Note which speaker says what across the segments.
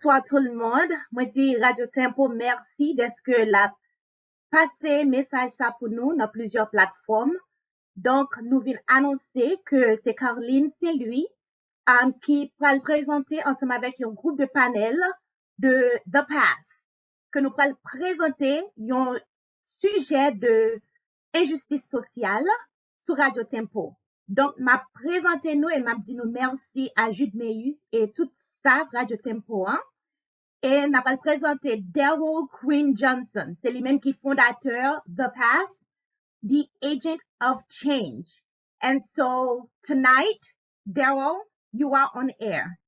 Speaker 1: Bonsoir tout le monde. Moi dis Radio Tempo merci de ce que la passé message ça pour nous dans plusieurs plateformes. Donc, nous venons annoncer que c'est Carline, c'est lui, qui va le présenter ensemble avec un groupe de panel de The Path, que nous allons présenter un sujet de injustice sociale sur Radio Tempo. Donc, m'a présenté nous et m'a dit nous merci à Jude Meus et tout staff Radio Tempo. Hein? Et n'a pas présenté Daryl Quinn Johnson. C'est lui-même qui est fondateur The Path, the agent of change. And so tonight, Daryl, you are on air.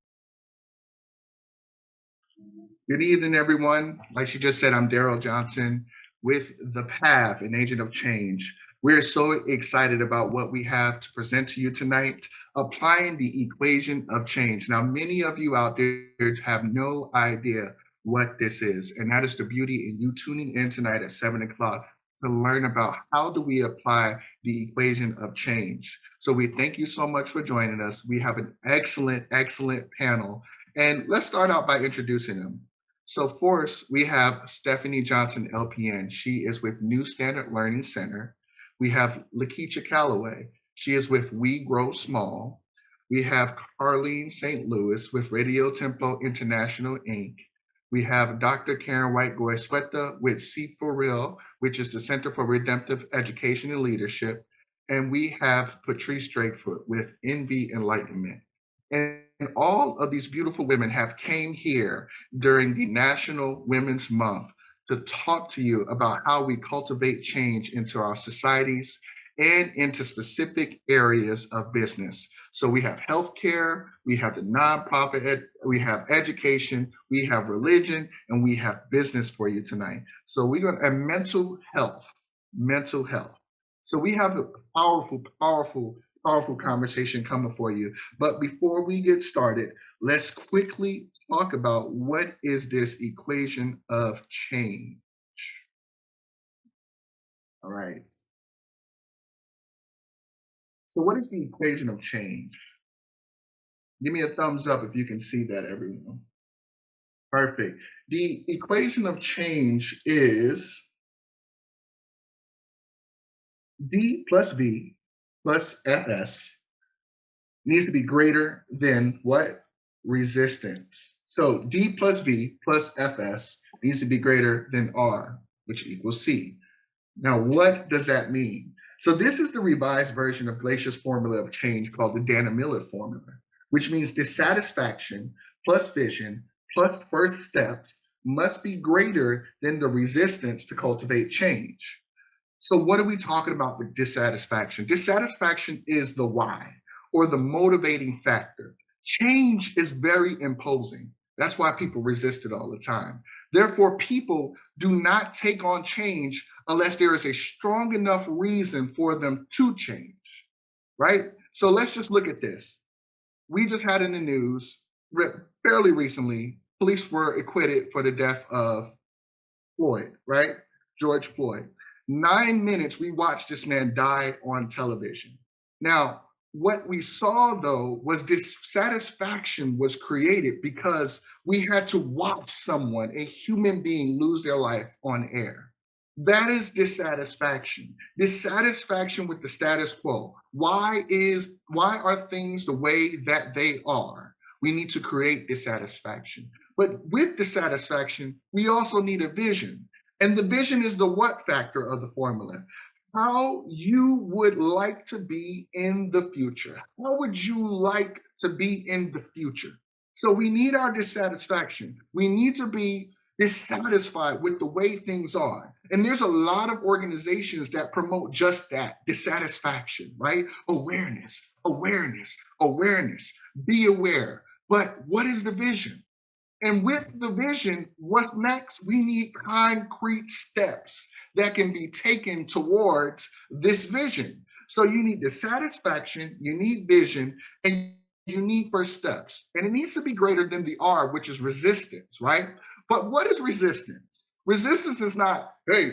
Speaker 2: Good evening, everyone. Like she just said, I'm Daryl Johnson with The Path, an agent of change. We're so excited about what we have to present to you tonight, applying the equation of change. Now, many of you out there have no idea what this is, and that is the beauty in you tuning in tonight at 7 o'clock to learn about how do we apply the equation of change. So we thank you so much for joining us. We have an excellent, excellent panel, and let's start out by introducing them. So first, we have Stephanie Johnson, LPN. She is with New Standard Learning Center. We have Laketra Calloway. She is with We Grow Small. We have Carline St. Louis with Radio Tempo International, Inc. We have Dr. Karen White-Goyzueta with C4Real, which is the Center for Redemptive Education and Leadership. And we have Patrice Drakeford with NB Enlightenment. And all of these beautiful women have came here during the National Women's Month to talk to you about how we cultivate change into our societies and into specific areas of business. So we have healthcare, we have the nonprofit, we have education, we have religion, and we have business for you tonight. So we're going to mental health. So we have a powerful conversation coming for you. But before we get started, let's quickly talk about what is this equation of change. All right. So what is the equation of change? Give me a thumbs up if you can see that, everyone. Perfect. The equation of change is D plus V plus Fs needs to be greater than what? Resistance. So D plus V plus Fs needs to be greater than R, which equals C. Now, what does that mean? So this is the revised version of Glacier's formula of change called the Dannemiller formula, which means dissatisfaction plus vision plus first steps must be greater than the resistance to cultivate change. So what are we talking about with dissatisfaction? Dissatisfaction is the why, or the motivating factor. Change is very imposing. That's why people resist it all the time. Therefore, people do not take on change unless there is a strong enough reason for them to change, right? So let's just look at this. We just had in the news fairly recently, police were acquitted for the death of Floyd, right? George Floyd. 9 minutes, we watched this man die on television. Now, what we saw, though, was dissatisfaction was created because we had to watch someone, a human being, lose their life on air. That is dissatisfaction. Dissatisfaction with the status quo. Why are things the way that they are? We need to create dissatisfaction. But with dissatisfaction, we also need a vision. And the vision is the what factor of the formula. How you would like to be in the future. How would you like to be in the future? So we need our dissatisfaction. We need to be dissatisfied with the way things are. And there's a lot of organizations that promote just that, dissatisfaction, right? Awareness. Be aware. But what is the vision? And with the vision, what's next? We need concrete steps that can be taken towards this vision. So you need dissatisfaction, you need vision, and you need first steps. And it needs to be greater than the R, which is resistance, right? But what is resistance? Resistance is not, hey,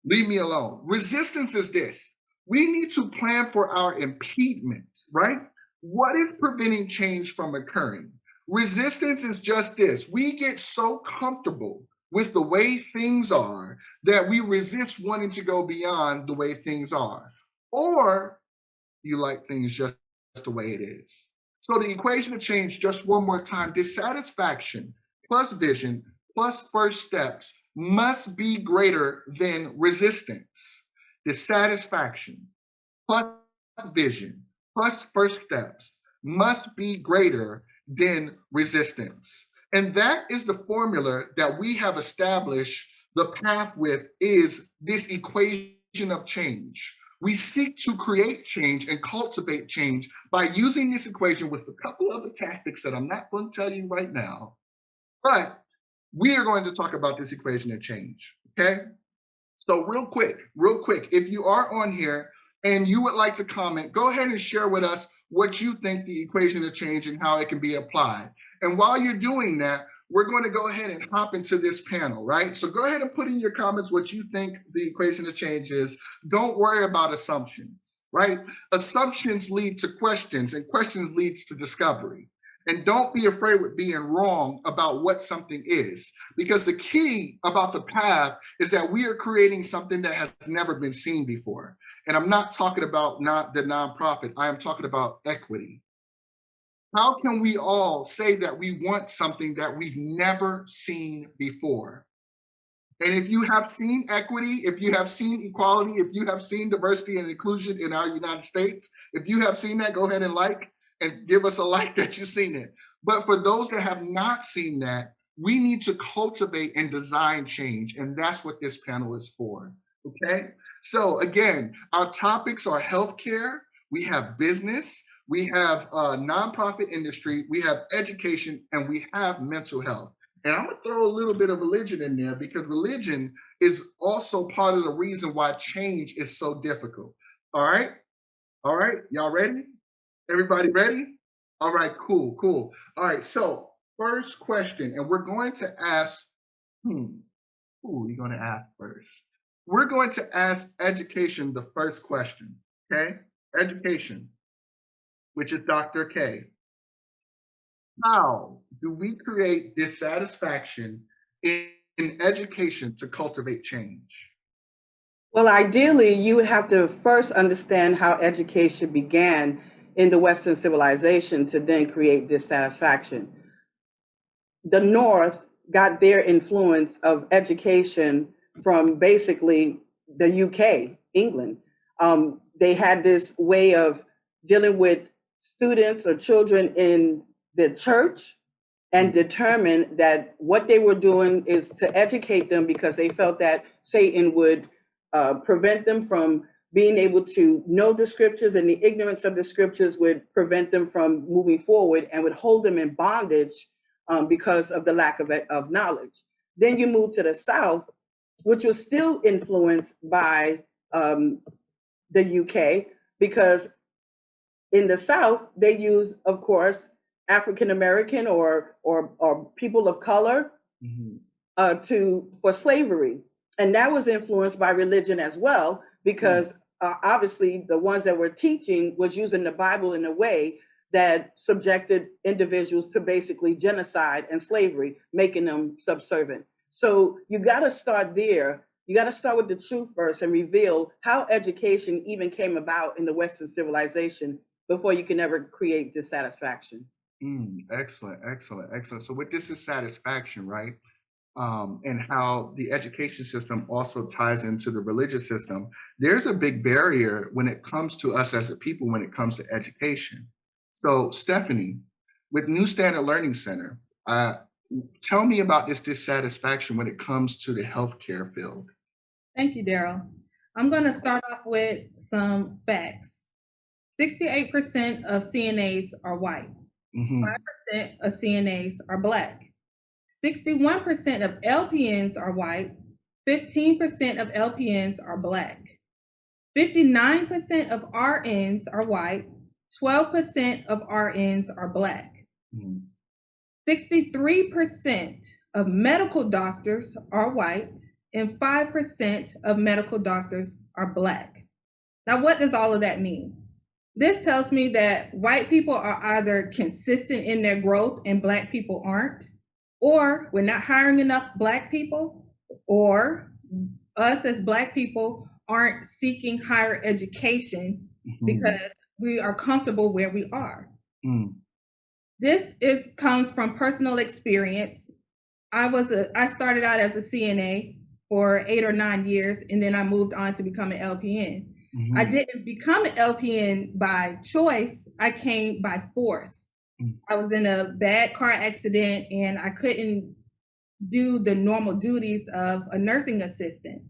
Speaker 2: leave me alone. Resistance is this. We need to plan for our impediments, right? What is preventing change from occurring? Resistance is just this. We get so comfortable with the way things are that we resist wanting to go beyond the way things are. Or you like things just the way it is. So the equation of change, just one more time, dissatisfaction plus vision plus first steps must be greater than resistance. Dissatisfaction plus vision plus first steps must be greater than resistance. And that is the formula that we have established the path with, is this equation of change. We seek to create change and cultivate change by using this equation with a couple other tactics that I'm not going to tell you right now. But we are going to talk about this equation of change, okay? So real quick, if you are on here and you would like to comment, go ahead and share with us what you think the equation of change and how it can be applied. And while you're doing that, we're going to go ahead and hop into this panel, right? So go ahead and put in your comments what you think the equation of change is. Don't worry about assumptions, right? Assumptions lead to questions, and questions leads to discovery. And don't be afraid with being wrong about what something is, because the key about the path is that we are creating something that has never been seen before. And I'm not talking about the nonprofit. I am talking about equity. How can we all say that we want something that we've never seen before? And if you have seen equity, if you have seen equality, if you have seen diversity and inclusion in our United States, if you have seen that, go ahead and like and give us a like that you've seen it. But for those that have not seen that, we need to cultivate and design change. And that's what this panel is for, okay? So again, our topics are healthcare, we have business, we have nonprofit industry, we have education, and we have mental health. And I'm gonna throw a little bit of religion in there, because religion is also part of the reason why change is so difficult. All right, y'all ready? Everybody ready? All right, cool. All right, so first question, and we're going to ask, who are you going to ask first? We're going to ask education the first question, okay? Education, which is Dr. K. How do we create dissatisfaction in education to cultivate change?
Speaker 3: Well, ideally, you would have to first understand how education began in the Western civilization to then create dissatisfaction. The North got their influence of education from basically the UK, England. They had this way of dealing with students or children in the church and determined that what they were doing is to educate them, because they felt that Satan would prevent them from being able to know the scriptures, and the ignorance of the scriptures would prevent them from moving forward and would hold them in bondage because of the lack of knowledge. Then you move to the South, which was still influenced by the UK, because in the South, they use, of course, African American or people of color for slavery. And that was influenced by religion as well, because obviously the ones that were teaching was using the Bible in a way that subjected individuals to basically genocide and slavery, making them subservient. So you got to start there. You got to start with the truth first and reveal how education even came about in the Western civilization before you can ever create dissatisfaction.
Speaker 2: Excellent. So with this dissatisfaction, right? And how the education system also ties into the religious system, there's a big barrier when it comes to us as a people when it comes to education. So Stephanie, with New Standard Learning Center, tell me about this dissatisfaction when it comes to the healthcare field.
Speaker 4: Thank you, Daryl. I'm going to start off with some facts. 68% of CNAs are white. 5% of CNAs are Black. 61% of LPNs are white. 15% of LPNs are Black. 59% of RNs are white. 12% of RNs are Black. 63% of medical doctors are white, and 5% of medical doctors are Black. Now, what does all of that mean? This tells me that white people are either consistent in their growth and Black people aren't, or we're not hiring enough Black people, or us as Black people aren't seeking higher education because we are comfortable where we are. This comes from personal experience. I started out as a CNA for 8 or 9 years, and then I moved on to become an LPN. I didn't become an LPN by choice. I came by force. I was in a bad car accident and I couldn't do the normal duties of a nursing assistant.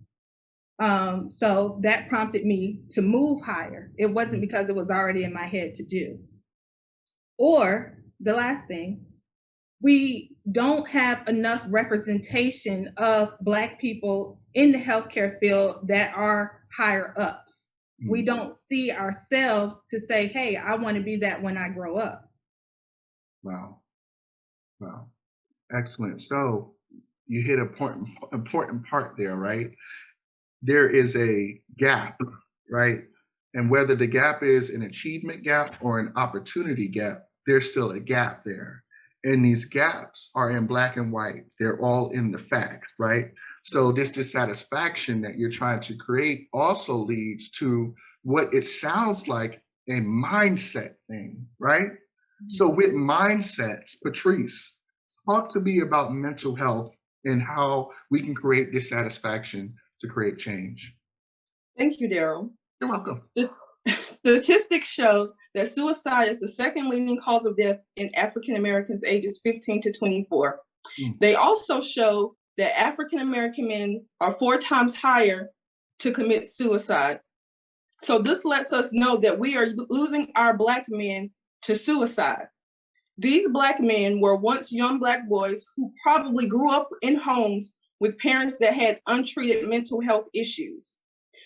Speaker 4: So that prompted me to move higher. It wasn't because it was already in my head to do. Or the last thing, we don't have enough representation of Black people in the healthcare field that are higher ups. We don't see ourselves to say, hey, I want to be that when I grow up.
Speaker 2: Wow. Excellent. So you hit an important part there, right? There is a gap, right? And whether the gap is an achievement gap or an opportunity gap, there's still a gap there. And these gaps are in Black and white. They're all in the facts, right? So this dissatisfaction that you're trying to create also leads to what it sounds like a mindset thing, right? So with mindsets, Patrice, talk to me about mental health and how we can create dissatisfaction to create change.
Speaker 5: Thank you, Daryl.
Speaker 2: You're welcome.
Speaker 5: Statistics show that suicide is the second leading cause of death in African Americans ages 15 to 24. They also show that African American men are 4 times higher to commit suicide. So this lets us know that we are losing our Black men to suicide. These Black men were once young Black boys who probably grew up in homes with parents that had untreated mental health issues.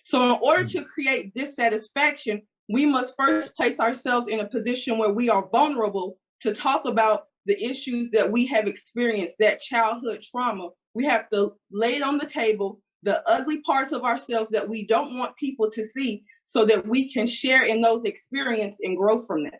Speaker 5: So in order to create dissatisfaction, we must first place ourselves in a position where we are vulnerable to talk about the issues that we have experienced, that childhood trauma. We have to lay it on the table, the ugly parts of ourselves that we don't want people to see, so that we can share in those experiences and grow from them.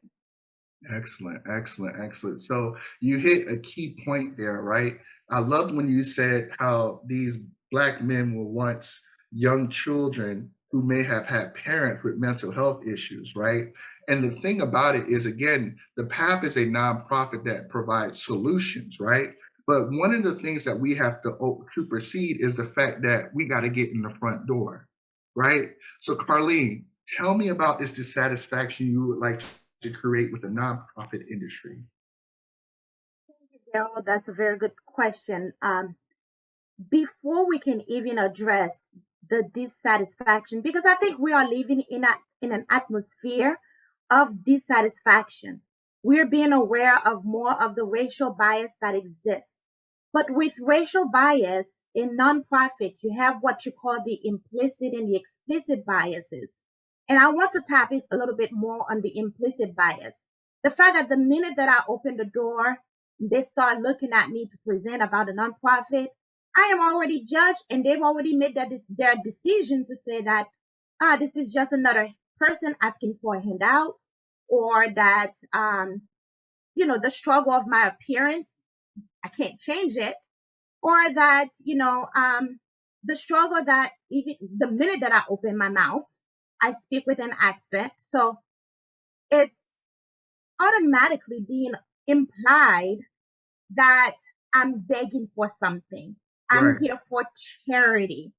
Speaker 2: Excellent. So you hit a key point there, right? I loved when you said how these Black men were once young children who may have had parents with mental health issues, right? And the thing about it is, again, the PATH is a nonprofit that provides solutions, right? But one of the things that we have to supersede is the fact that we got to get in the front door, right? So Carline, tell me about this dissatisfaction you would like to create with the nonprofit industry.
Speaker 1: Thank you, Daryl. That's a very good question. Before we can even address the dissatisfaction, because I think we are living in an atmosphere of dissatisfaction. We're being aware of more of the racial bias that exists. But with racial bias in nonprofit, you have what you call the implicit and the explicit biases. And I want to tap in a little bit more on the implicit bias. The fact that the minute that I open the door, they start looking at me to present about a nonprofit, I am already judged, and they've already made their decision to say that, this is just another person asking for a handout, or that, the struggle of my appearance, I can't change it, or that, the struggle that even the minute that I open my mouth, I speak with an accent. So it's automatically being implied that I'm begging for something. I'm here for charity.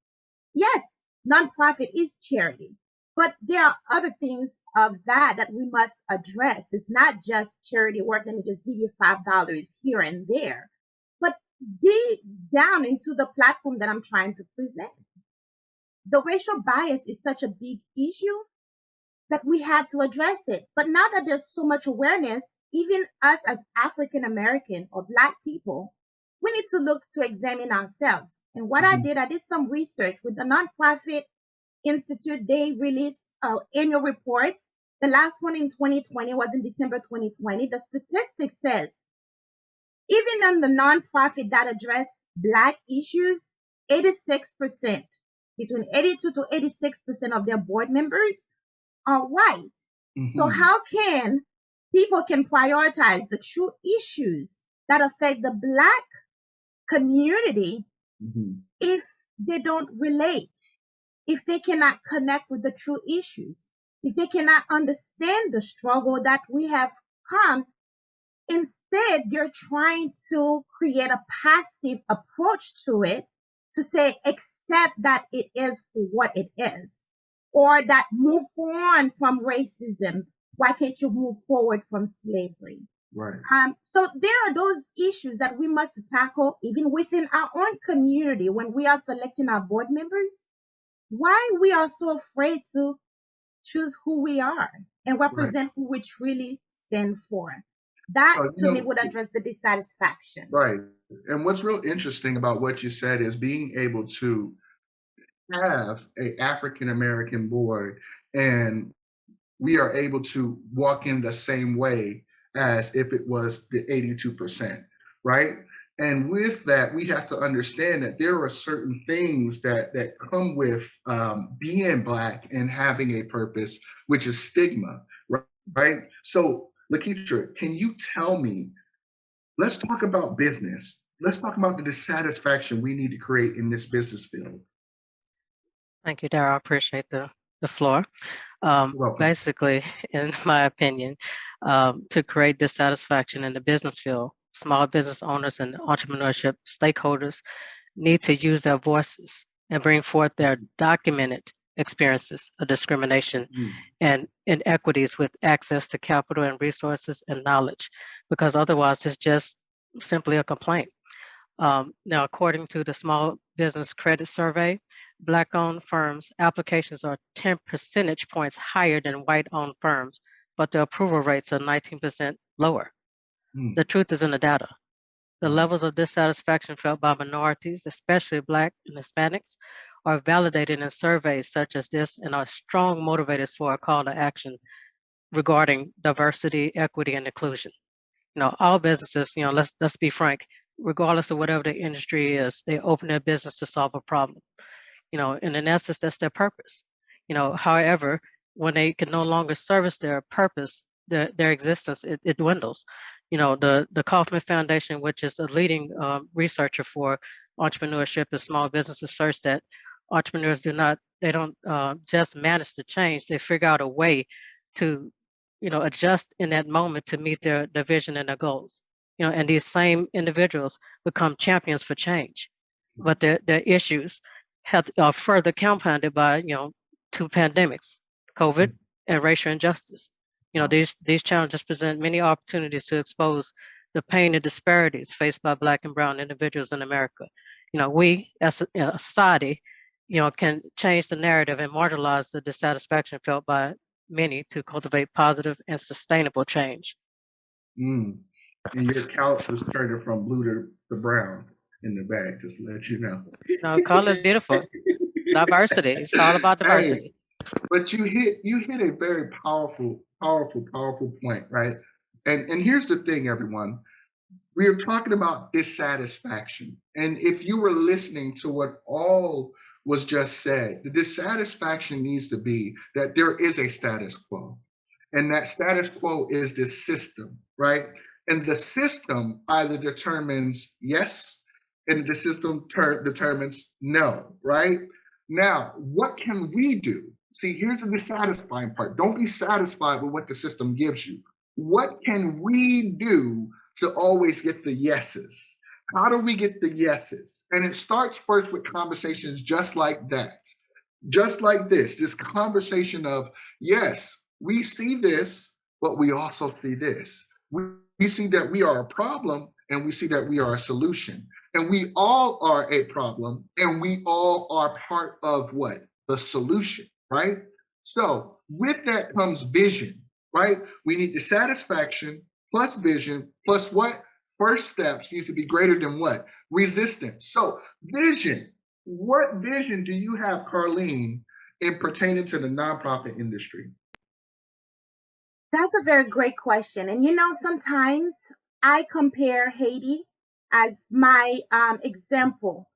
Speaker 1: Yes, nonprofit is charity, but there are other things of that we must address. It's not just charity work. Let me just give you $5 here and there, but dig down into the platform that I'm trying to present. The racial bias is such a big issue that we have to address it. But now that there's so much awareness, even us as African American or Black people, we need to look to examine ourselves. And what I did some research with the Nonprofit Institute. They released annual reports. The last one in 2020 was in December 2020. The statistics says, even on the nonprofit that address Black issues, 86%, between 82 to 86% of their board members are white. So how can people can prioritize the true issues that affect the Black community if they don't relate, if they cannot connect with the true issues, if they cannot understand the struggle that we have come? Instead, you're trying to create a passive approach to it, to say, accept that it is what it is, or that move on from racism. Why can't you move forward from slavery?
Speaker 2: Right.
Speaker 1: So there are those issues that we must tackle even within our own community when we are selecting our board members. Why we are so afraid to choose who we are and represent who we truly stand for. That to me would address the dissatisfaction.
Speaker 2: Right. And what's real interesting about what you said is being able to have an African American board, and we are able to walk in the same way as if it was the 82%, right? And with that, we have to understand that there are certain things that come with being Black and having a purpose, which is stigma, right? So, Laketra, can you tell me, let's talk about business. Let's talk about the dissatisfaction we need to create in this business field.
Speaker 6: Thank you, Darryl. I appreciate the floor. Basically, in my opinion, to create dissatisfaction in the business field, small business owners and entrepreneurship stakeholders need to use their voices and bring forth their documented experiences of discrimination and inequities with access to capital and resources and knowledge, because otherwise it's just simply a complaint. Now, according to the Small Business Credit Survey, Black-owned firms' applications are 10 percentage points higher than white-owned firms, but the approval rates are 19% lower. The truth is in the data. The levels of dissatisfaction felt by minorities, especially Black and Hispanics, are validated in surveys such as this and are strong motivators for a call to action regarding diversity, equity, and inclusion. All businesses, let's be frank, regardless of whatever the industry is, they open their business to solve a problem. And in essence, that's their purpose. However, when they can no longer service their purpose, their existence, it dwindles. The Kauffman Foundation, which is a leading researcher for entrepreneurship and small business, asserts that entrepreneurs don't just manage to change, they figure out a way to adjust in that moment to meet their vision and their goals. And these same individuals become champions for change, but their issues are further compounded by two pandemics, COVID and racial injustice. These challenges present many opportunities to expose the pain and disparities faced by Black and brown individuals in America. We as a society, can change the narrative and marginalize the dissatisfaction felt by many to cultivate positive and sustainable change.
Speaker 2: And your couch was turning from blue to brown in the back, just to let you know.
Speaker 6: No, color is beautiful. Diversity. It's all about diversity.
Speaker 2: Hey, but you hit a very powerful point, right? And here's the thing, everyone. We are talking about dissatisfaction. And if you were listening to what all was just said, the dissatisfaction needs to be that there is a status quo. And that status quo is this system, right? And the system either determines yes, and the system determines no, right? Now, what can we do? See, here's the dissatisfying part. Don't be satisfied with what the system gives you. What can we do to always get the yeses? How do we get the yeses? And it starts first with conversations just like that. Just like this conversation of, yes, we see this, but we also see this. We see that we are a problem and we see that we are a solution. And we all are a problem and we all are part of what? The solution, right? So with that comes vision, right? We need dissatisfaction plus vision plus what? First steps needs to be greater than what? Resistance. So vision. What vision do you have, Carline, in pertaining to the nonprofit industry?
Speaker 1: That's a very great question. And sometimes I compare Haiti as my example.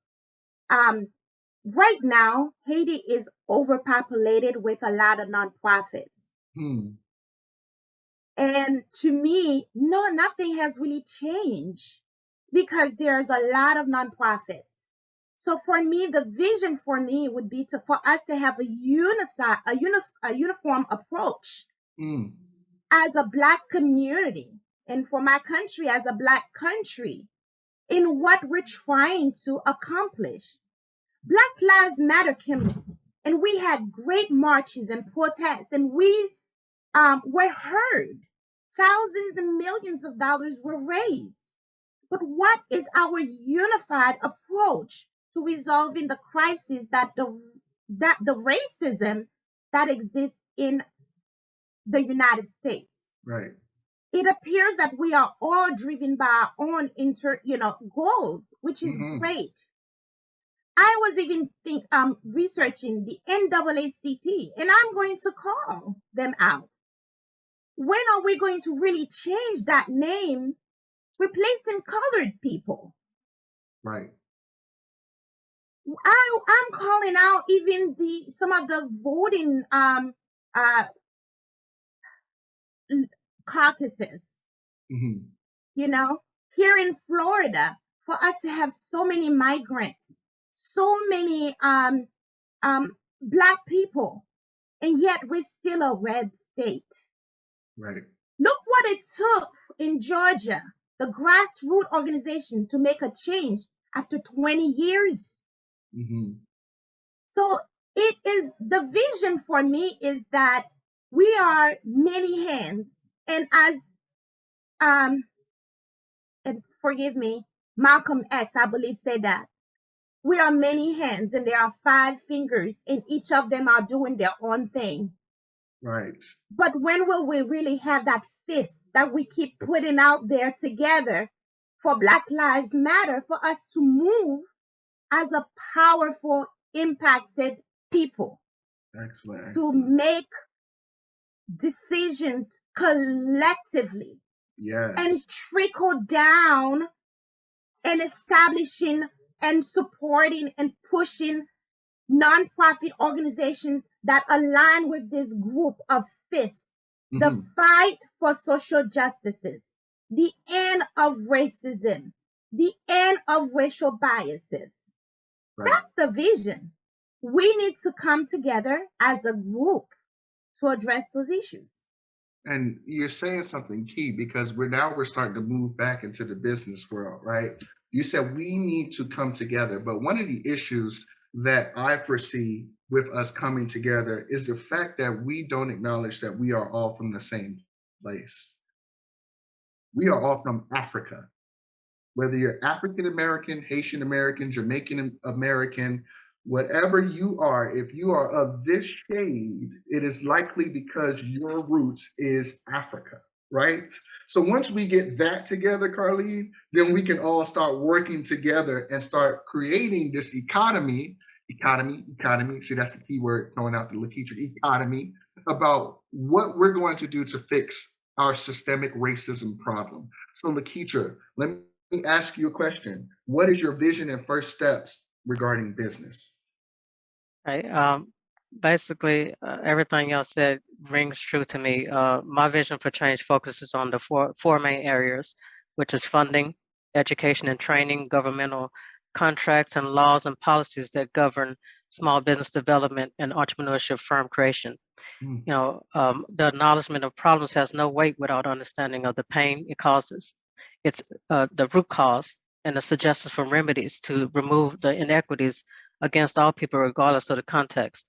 Speaker 1: Right now, Haiti is overpopulated with a lot of nonprofits. And to me, no, nothing has really changed because there's a lot of nonprofits. So for me, the vision for me would be for us to have a uniform approach as a Black community, and for my country as a Black country, in what we're trying to accomplish. Black Lives Matter, Kimberly, and we had great marches and protests, and we were heard. Thousands and millions of dollars were raised. But what is our unified approach to resolving the crisis that the racism that exists in the United States?
Speaker 2: Right.
Speaker 1: It appears that we are all driven by our own goals, which is great. I was even researching the NAACP, and I'm going to call them out. When are we going to really change that name, replacing colored people?
Speaker 2: Right.
Speaker 1: I'm calling out even some of the voting caucuses. Here in Florida, for us to have so many migrants, so many Black people, and yet we're still a red state.
Speaker 2: Right.
Speaker 1: Look what it took in Georgia, the grassroots organization, to make a change after 20 years. So it is, the vision for me is that we are many hands, and as and forgive me, Malcolm X, I believe, said that we are many hands and there are 5 fingers, and each of them are doing their own thing.
Speaker 2: Right.
Speaker 1: But when will we really have that fist that we keep putting out there together for Black Lives Matter, for us to move as a powerful, impacted people?
Speaker 2: Excellent.
Speaker 1: To make decisions collectively.
Speaker 2: Yes.
Speaker 1: And trickle down and establishing and supporting and pushing nonprofit organizations that align with this group of fists. The fight for social justices, the end of racism, the end of racial biases. Right. That's the vision. We need to come together as a group to address those issues.
Speaker 2: And you're saying something key, because we're starting to move back into the business world, right? You said we need to come together, but one of the issues that I foresee with us coming together is the fact that we don't acknowledge that we are all from the same place. We are all from Africa. Whether you're African American, Haitian American, Jamaican American, whatever you are, if you are of this shade, it is likely because your roots is Africa, right? So once we get that together, Carline, then we can all start working together and start creating this economy. See, that's the key word, throwing out the Laketra, economy, about what we're going to do to fix our systemic racism problem. So Laketra, let me ask you a question. What is your vision and first steps regarding business?
Speaker 6: Right. Basically, everything y'all said rings true to me. My vision for change focuses on the four main areas, which is funding, education and training, governmental contracts, and laws and policies that govern small business development and entrepreneurship firm creation. The acknowledgement of problems has no weight without understanding of the pain it causes. It's the root cause and the suggestions for remedies to remove the inequities against all people, regardless of the context.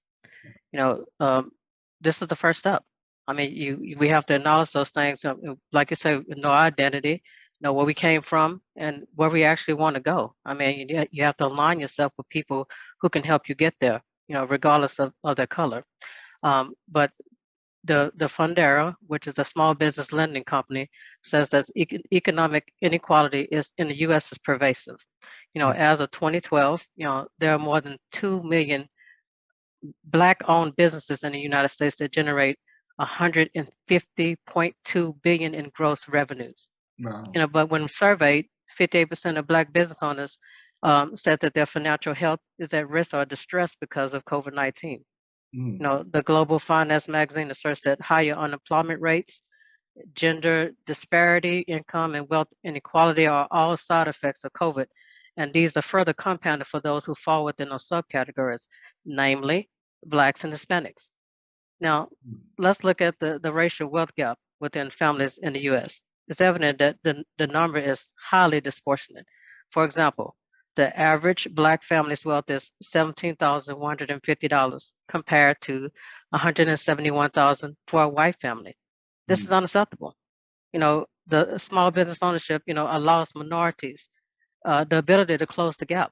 Speaker 6: This is the first step. I mean, we have to acknowledge those things. Like you said, know our identity, know where we came from, and where we actually want to go. I mean, you have to align yourself with people who can help you get there, regardless of their color. But the Fundera, which is a small business lending company, says that economic inequality in the U.S. is pervasive. As of 2012, there are more than 2 million Black-owned businesses in the United States that generate 150.2 billion in gross revenues.
Speaker 2: Wow.
Speaker 6: But when surveyed, 58% of Black business owners said that their financial health is at risk or distress because of COVID-19. The Global Finance magazine asserts that higher unemployment rates gender disparity, income, and wealth inequality are all side effects of COVID. And these are further compounded for those who fall within those subcategories, namely Blacks and Hispanics. Now, let's look at the racial wealth gap within families in the U.S. It's evident that the number is highly disproportionate. For example, the average Black family's wealth is $17,150 compared to $171,000 for a white family. This is unacceptable. The small business ownership, allows minorities the ability to close the gap.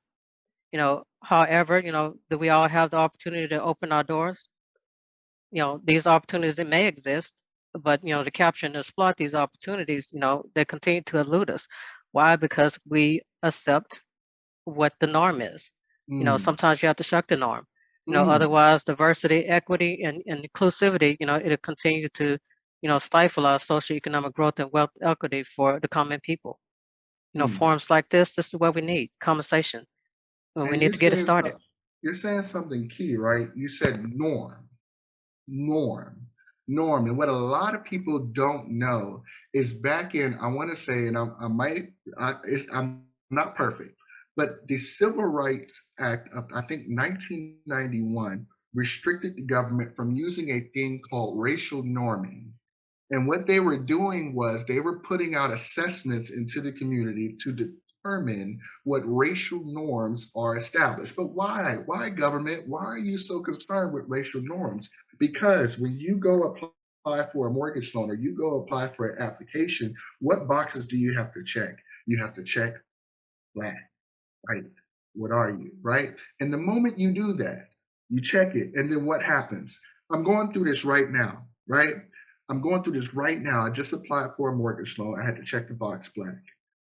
Speaker 6: However, do we all have the opportunity to open our doors? These opportunities that may exist, but to capture and exploit these opportunities, they continue to elude us. Why? Because we accept what the norm is. Sometimes you have to shuck the norm. Otherwise diversity, equity, and inclusivity, it'll continue to, stifle our socioeconomic growth and wealth equity for the common people. Forums like this is what we need, conversation. We need to get it started.
Speaker 2: You're saying something key, right? You said norm. And what a lot of people don't know is back in, I want to say, and I'm not perfect, but the Civil Rights Act of, I think, 1991 restricted the government from using a thing called racial norming. And what they were doing was they were putting out assessments into the community to determine what racial norms are established. But why? Why, government? Why are you so concerned with racial norms? Because when you go apply for a mortgage loan or you go apply for an application, what boxes do you have to check? You have to check Black, white. What are you, right? And the moment you do that, you check it, and then what happens? I'm going through this right now, right? I just applied for a mortgage loan. I had to check the box Black.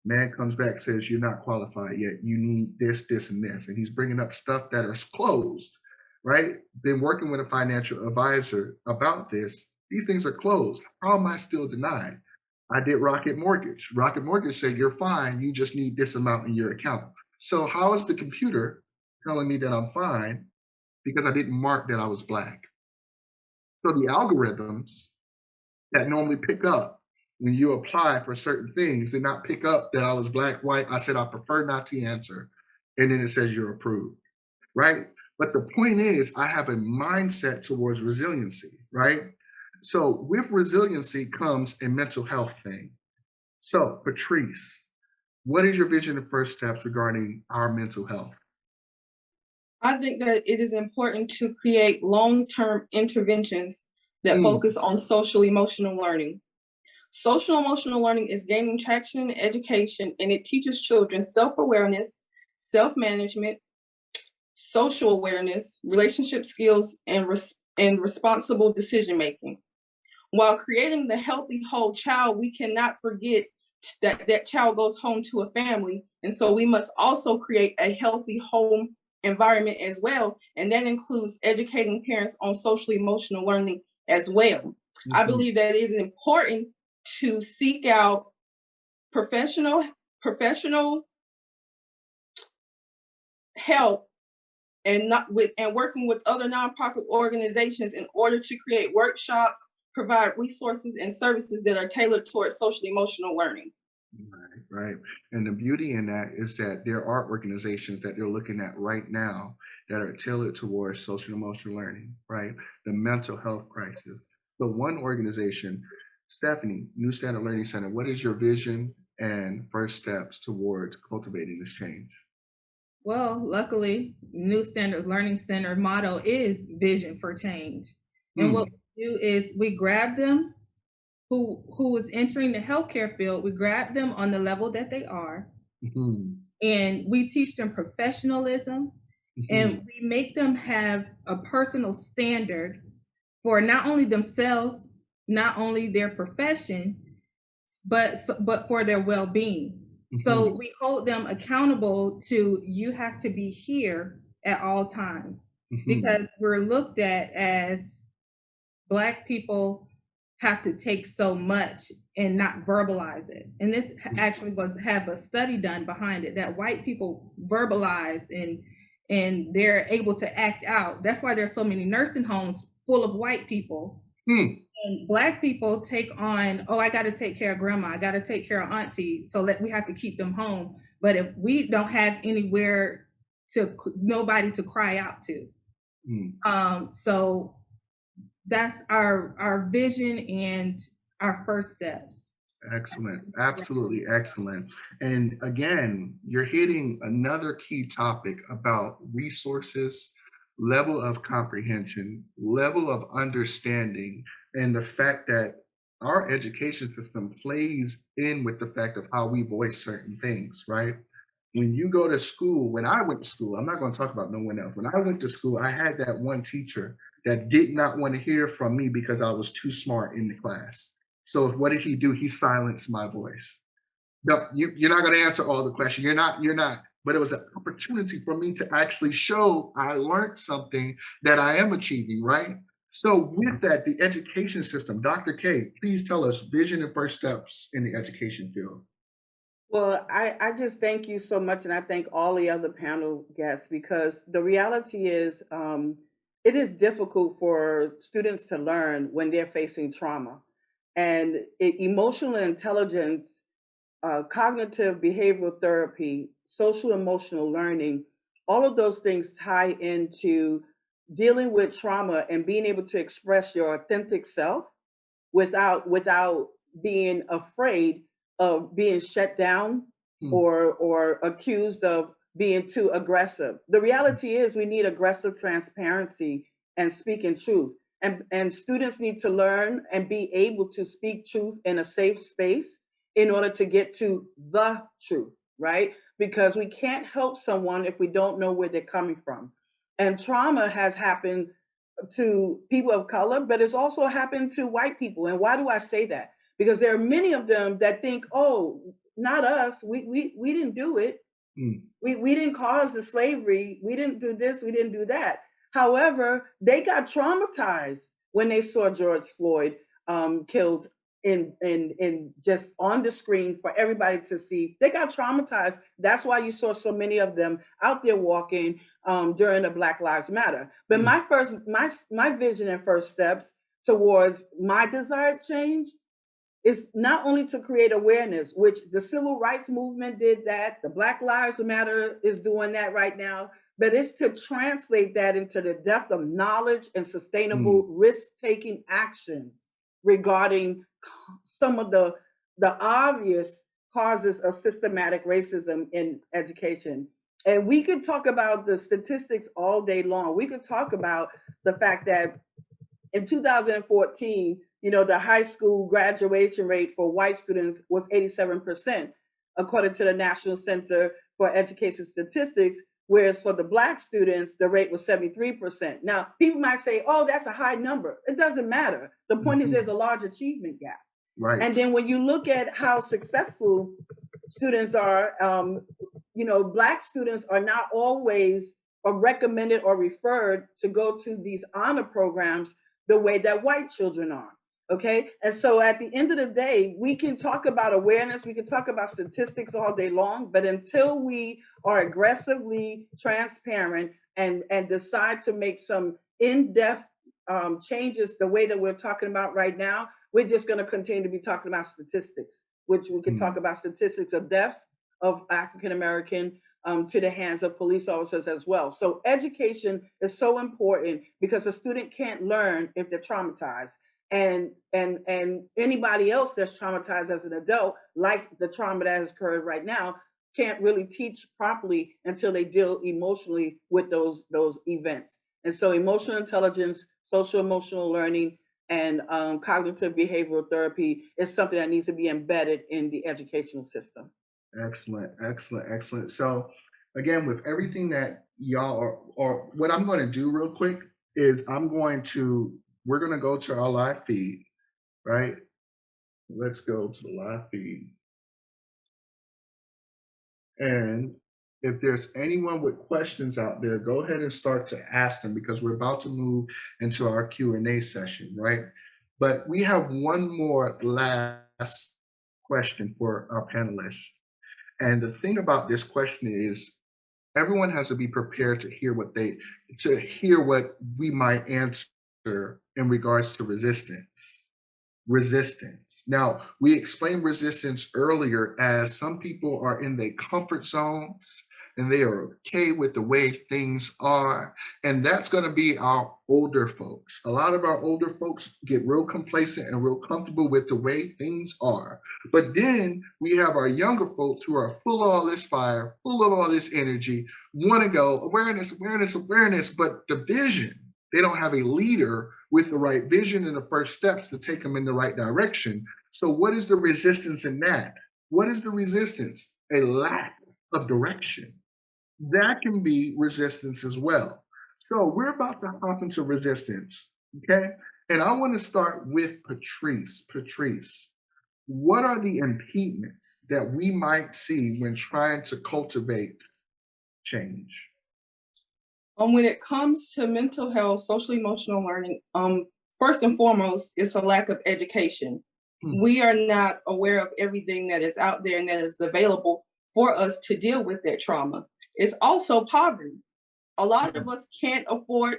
Speaker 2: Man comes back, says, you're not qualified yet. You need this, this, and this. And he's bringing up stuff that is closed, right? Been working with a financial advisor about this. These things are closed. How am I still denied? I did Rocket Mortgage. Rocket Mortgage said, you're fine. You just need this amount in your account. So how is the computer telling me that I'm fine? Because I didn't mark that I was Black. So the algorithms that normally pick up when you apply for certain things did not pick up that I was Black, white. I said, I prefer not to answer. And then it says you're approved, right? But the point is, I have a mindset towards resiliency, right? So with resiliency comes a mental health thing. So Patrice, what is your vision and first steps regarding our mental health?
Speaker 5: I think that it is important to create long-term interventions that focus on social-emotional learning. Social-emotional learning is gaining traction in education, and it teaches children self-awareness, self-management, social awareness, relationship skills, and responsible decision-making. While creating the healthy whole child, we cannot forget that that child goes home to a family, and so we must also create a healthy home environment as well, and that includes educating parents on social-emotional learning as well. I believe that it is important to seek out professional help and working with other nonprofit organizations in order to create workshops, provide resources and services that are tailored towards social-emotional learning.
Speaker 2: Right. And the beauty in that is that there are organizations that they're looking at right now that are tailored towards social emotional learning, right? The mental health crisis. So one organization, Stephanie, New Standard Learning Center, what is your vision and first steps towards cultivating this change?
Speaker 4: Well, luckily, New Standard Learning Center motto is vision for change. And what we do is we grab them who is entering the healthcare field, we grab them on the level that they are, and we teach them professionalism, and we make them have a personal standard for not only themselves, not only their profession, but for their well-being. So we hold them accountable to, you have to be here at all times, because we're looked at as Black people have to take so much and not verbalize it. And this actually have a study done behind it, that white people verbalize and they're able to act out. That's why there's so many nursing homes full of white people. And Black people take on, oh, I got to take care of grandma, I got to take care of auntie, so we have to keep them home. But if we don't have anywhere nobody to cry out to, so that's our vision and our first steps.
Speaker 2: Excellent. Absolutely excellent. And again, you're hitting another key topic about resources, level of comprehension, level of understanding, and the fact that our education system plays in with the fact of how we voice certain things, right? When you go to school, when I went to school, I'm not going to talk about no one else. When I went to school, I had that one teacher that did not want to hear from me because I was too smart in the class. So what did he do? He silenced my voice. No, you're not going to answer all the questions. You're not. But it was an opportunity for me to actually show I learned something that I am achieving, right? So with that, the education system, Dr. K, please tell us vision and first steps in the education field.
Speaker 3: Well, I just thank you so much, and I thank all the other panel guests, because the reality is it is difficult for students to learn when they're facing trauma. And emotional intelligence, cognitive behavioral therapy, social emotional learning, all of those things tie into dealing with trauma and being able to express your authentic self without being afraid of being shut down or accused of being too aggressive. The reality is we need aggressive transparency and speaking truth. And students need to learn and be able to speak truth in a safe space in order to get to the truth, right? Because we can't help someone if we don't know where they're coming from. And trauma has happened to people of color, but it's also happened to white people. And why do I say that? Because there are many of them that think, oh, not us, we didn't do it. We didn't cause the slavery. We didn't do this, we didn't do that. However, they got traumatized when they saw George Floyd killed in just on the screen for everybody to see. They got traumatized. That's why you saw so many of them out there walking during the Black Lives Matter. But my vision and first steps towards my desired change is not only to create awareness, which the civil rights movement did that, the Black Lives Matter is doing that right now, but it's to translate that into the depth of knowledge and sustainable risk-taking actions regarding some of the obvious causes of systematic racism in education. And we could talk about the statistics all day long. We could talk about the fact that in 2014, the high school graduation rate for white students was 87%, according to the National Center for Education Statistics, whereas for the Black students, the rate was 73%. Now, people might say, oh, that's a high number. It doesn't matter. The point is there's a large achievement gap.
Speaker 2: Right.
Speaker 3: And then when you look at how successful students are, Black students are not always recommended or referred to go to these honor programs the way that white children are. Okay. And so at the end of the day, we can talk about awareness, we can talk about statistics all day long, but until we are aggressively transparent and decide to make some in-depth changes the way that we're talking about right now, we're just going to continue to be talking about statistics, which we can talk about statistics of deaths of African-American to the hands of police officers as well. So education is so important because a student can't learn if they're traumatized. And anybody else that's traumatized as an adult, like the trauma that has occurred right now, can't really teach properly until they deal emotionally with those events. And so emotional intelligence, social emotional learning, and cognitive behavioral therapy is something that needs to be embedded in the educational system.
Speaker 2: Excellent. So again, with everything that y'all are, or what I'm going to do real quick is we're going to go to our live feed, right? Let's go to the live feed. And if there's anyone with questions out there, go ahead and start to ask them because we're about to move into our Q&A session, right? But we have one more last question for our panelists. And the thing about this question is everyone has to be prepared to hear what we might answer in regards to resistance. resistance. Now, we explained resistance earlier as some people are in their comfort zones and they are okay with the way things are. And that's going to be our older folks. A lot of our older folks get real complacent and real comfortable with the way things are. But then we have our younger folks who are full of all this fire, full of all this energy, want to go awareness, awareness, awareness, but the vision, they don't have a leader with the right vision and the first steps to take them in the right direction. So what is the resistance in that? What is the resistance? A lack of direction. That can be resistance as well. So we're about to hop into resistance, okay? And I want to start with Patrice. Patrice, what are the impediments that we might see when trying to cultivate change?
Speaker 5: When it comes to mental health, social emotional learning, first and foremost, it's a lack of education. We are not aware of everything that is out there and that is available for us to deal with that trauma. It's also poverty. A lot of us can't afford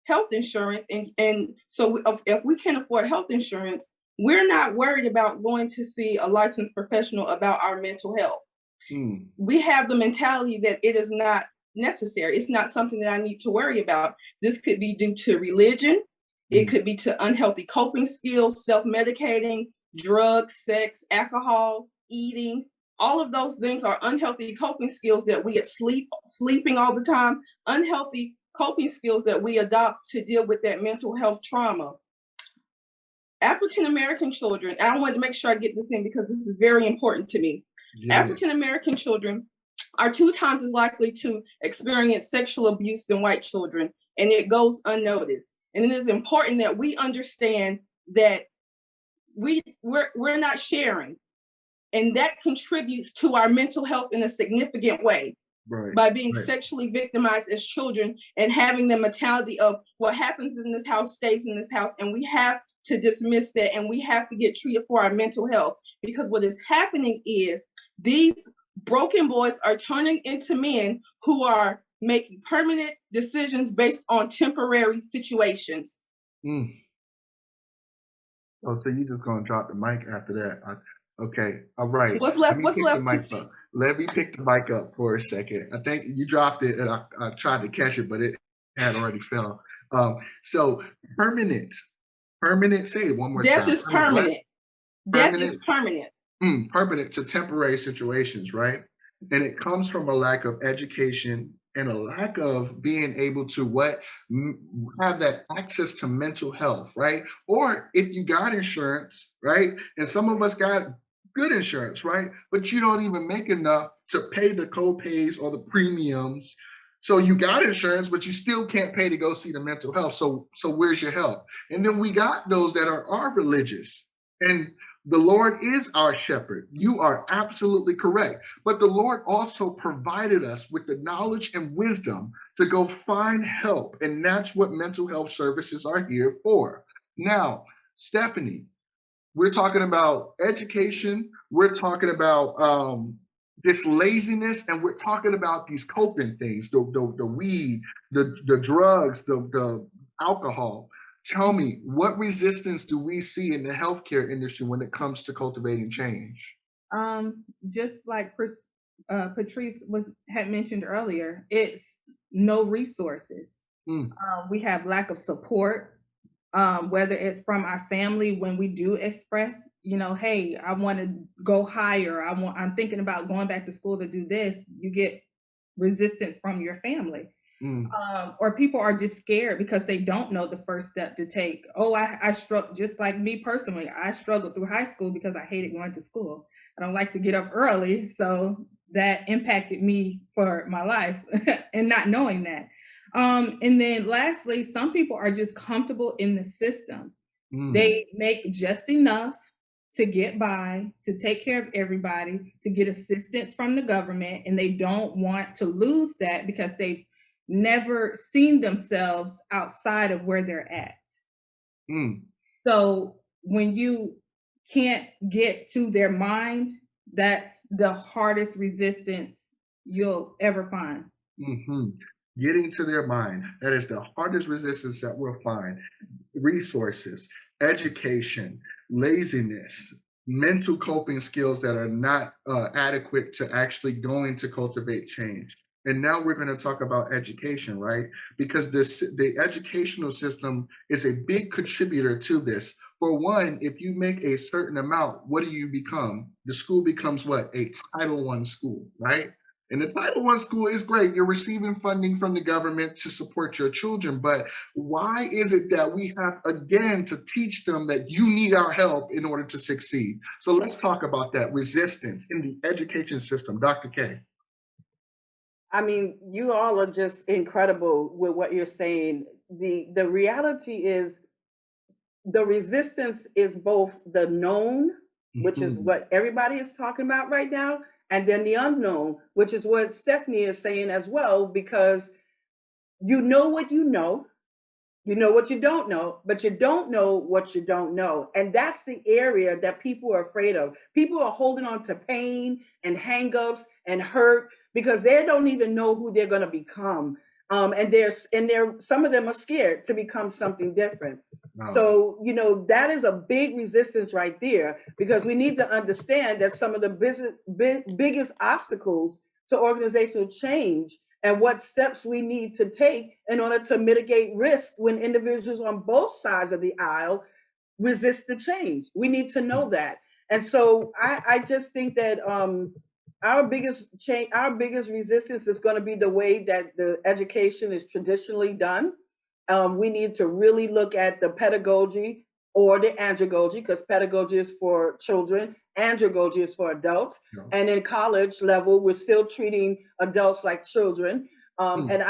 Speaker 5: health insurance. And so if we can't afford health insurance, we're not worried about going to see a licensed professional about our mental health. We have the mentality that it is not necessary. It's not something that I need to worry about. This could be due to religion. It could be to unhealthy coping skills, self-medicating, drugs, sex, alcohol, eating. All of those things are unhealthy coping skills that we sleeping all the time, unhealthy coping skills that we adopt to deal with that mental health trauma. African-American children, and I wanted to make sure I get this in because this is very important to me. African-American children are 2 times as likely to experience sexual abuse than white children, and it goes unnoticed. And it is important that we understand that we're not sharing, and that contributes to our mental health in a significant way. By being sexually victimized as children and having the mentality of what happens in this house stays in this house, and we have to dismiss that and we have to get treated for our mental health, because what is happening is these broken boys are turning into men who are making permanent decisions based on temporary situations.
Speaker 2: Oh, so you just gonna drop the mic after that? Okay, all right.
Speaker 5: What's left?
Speaker 2: Let me pick the mic up for a second. I think you dropped it, and I tried to catch it, but it had already fell. So permanent. Say it one more time.
Speaker 5: Death is permanent. Death is permanent.
Speaker 2: Permanent to temporary situations, right? And it comes from a lack of education and a lack of being able to have that access to mental health, right? Or if you got insurance, right? And some of us got good insurance, right? But you don't even make enough to pay the co-pays or the premiums. So you got insurance, but you still can't pay to go see the mental health. So where's your help? And then we got those that are religious, and the Lord is our shepherd. You are absolutely correct. But the Lord also provided us with the knowledge and wisdom to go find help. And that's what mental health services are here for. Now, Stephanie, we're talking about education. We're talking about this laziness, and we're talking about these coping things, the weed, the drugs, the alcohol. Tell me, what resistance do we see in the healthcare industry when it comes to cultivating change?
Speaker 4: Just like Patrice had mentioned earlier, it's no resources. We have lack of support, whether it's from our family when we do express, hey, I want to go higher. I'm thinking about going back to school to do this. You get resistance from your family. Or people are just scared because they don't know the first step to take. I struggled, just like me personally. I struggled through high school because I hated going to school. I don't like to get up early, so that impacted me for my life and not knowing that. And then lastly, some people are just comfortable in the system. They make just enough to get by, to take care of everybody, to get assistance from the government, and they don't want to lose that because they've never seen themselves outside of where they're at. So when you can't get to their mind, that's the hardest resistance you'll ever find.
Speaker 2: Getting to their mind, that is the hardest resistance that we'll find. Resources, education, laziness, mental coping skills that are not adequate to actually going to cultivate change. And now we're going to talk about education, right? Because the educational system is a big contributor to this. For one, if you make a certain amount, what do you become? The school becomes what? A Title I school, right? And the Title I school is great. You're receiving funding from the government to support your children. But why is it that we have, again, to teach them that you need our help in order to succeed? So let's talk about that resistance in the education system. Dr. K.
Speaker 3: I mean, you all are just incredible with what you're saying. The reality is the resistance is both the known, which is what everybody is talking about right now, and then the unknown, which is what Stephanie is saying as well, because you know what you know what you don't know, but you don't know what you don't know. And that's the area that people are afraid of. People are holding on to pain and hangups and hurt because they don't even know who they're going to become. And some of them are scared to become something different. Wow. So, that is a big resistance right there, because we need to understand that some of the biggest obstacles to organizational change and what steps we need to take in order to mitigate risk when individuals on both sides of the aisle resist the change. We need to know that. And so I just think that our biggest resistance is going to be the way that the education is traditionally done. We need to really look at the pedagogy or the andragogy, because pedagogy is for children, andragogy is for adults. Yes. And in college level, we're still treating adults like children. And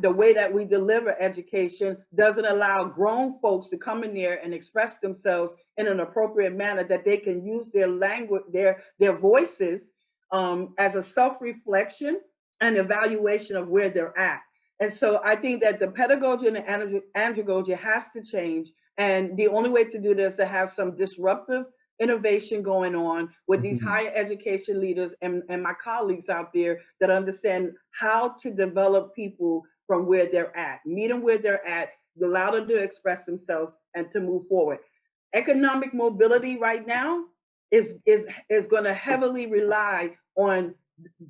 Speaker 3: the way that we deliver education doesn't allow grown folks to come in there and express themselves in an appropriate manner, that they can use their language, their voices as a self-reflection and evaluation of where they're at. And so I think that the pedagogy and the andragogy has to change. And the only way to do this is to have some disruptive innovation going on with these higher education leaders and my colleagues out there that understand how to develop people from where they're at, meet them where they're at, allow them to express themselves and to move forward. Economic mobility right now is going to heavily rely on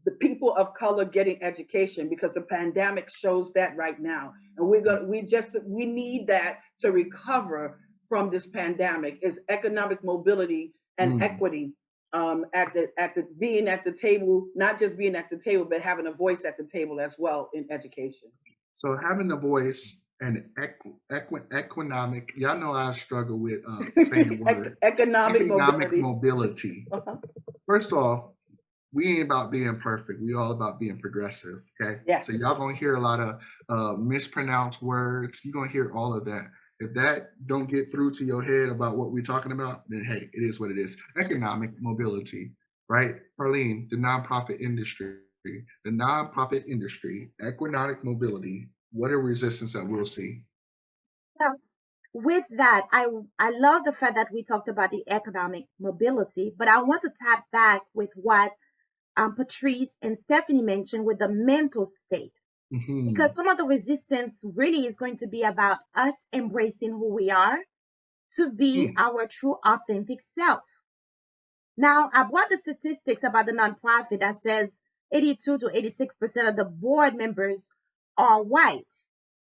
Speaker 3: the people of color getting education, because the pandemic shows that right now. And we need that to recover from this pandemic, is economic mobility and equity, at the being at the table, not just being at the table, but having a voice at the table as well in education.
Speaker 2: So having a voice and economic, y'all know I struggle with saying the word.
Speaker 3: economic
Speaker 2: mobility. First off, we ain't about being perfect. We all about being progressive, okay?
Speaker 3: Yes.
Speaker 2: So y'all gonna hear a lot of mispronounced words. You're gonna hear all of that. If that don't get through to your head about what we're talking about, then hey, it is what it is. Economic mobility, right? Carline, the nonprofit industry, economic mobility, what a resistance that we'll see.
Speaker 1: Now, with that, I love the fact that we talked about the economic mobility, but I want to tap back with what Patrice and Stephanie mentioned with the mental state. Because some of the resistance really is going to be about us embracing who we are to be our true authentic self. Now, I brought the statistics about the nonprofit that says 82 to 86% of the board members are white.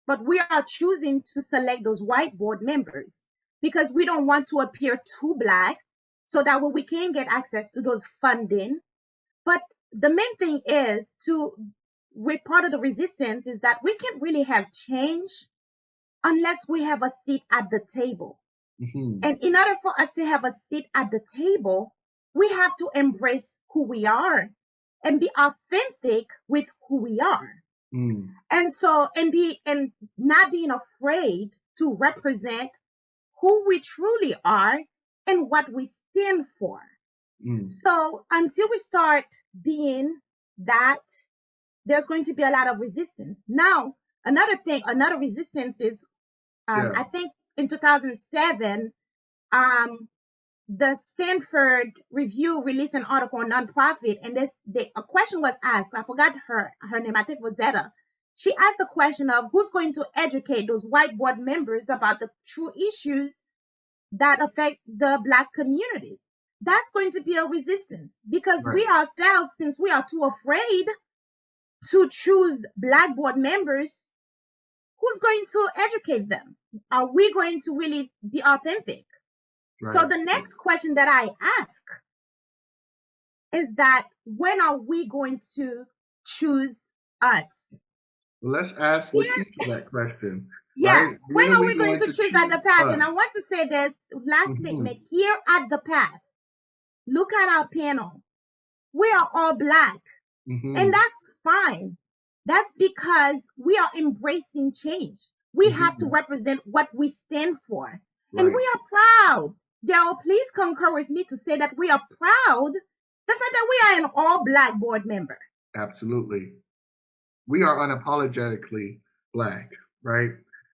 Speaker 1: But we are choosing to select those white board members because we don't want to appear too black, so that way we can get access to those funding. But the main thing is with part of the resistance is that we can't really have change unless we have a seat at the table. And in order for us to have a seat at the table, we have to embrace who we are and be authentic with who we are. And so, and not being afraid to represent who we truly are and what we stand for. So until we start being that, there's going to be a lot of resistance. Now, another resistance is, I think in 2007, the Stanford Review released an article on nonprofit, and a question was asked. I forgot her name. I think it was Zeta. She asked the question of who's going to educate those white board members about the true issues that affect the Black community. That's going to be a resistance because we ourselves, since we are too afraid to choose Black board members, who's going to educate them? Are we going to really be authentic? So the next question that I ask is that when are we going to choose us?
Speaker 2: Let's ask Laketra that question.
Speaker 1: Yeah,
Speaker 2: right?
Speaker 1: when are we going to choose at the path? And I want to say this last statement here at the path. Look at our panel. We are all Black, and that's fine. That's because we are embracing change. We have to represent what we stand for, and we are proud. Daryl, please concur with me to say that we are proud the fact that we are an all Black board member.
Speaker 2: Absolutely. We are unapologetically Black, right?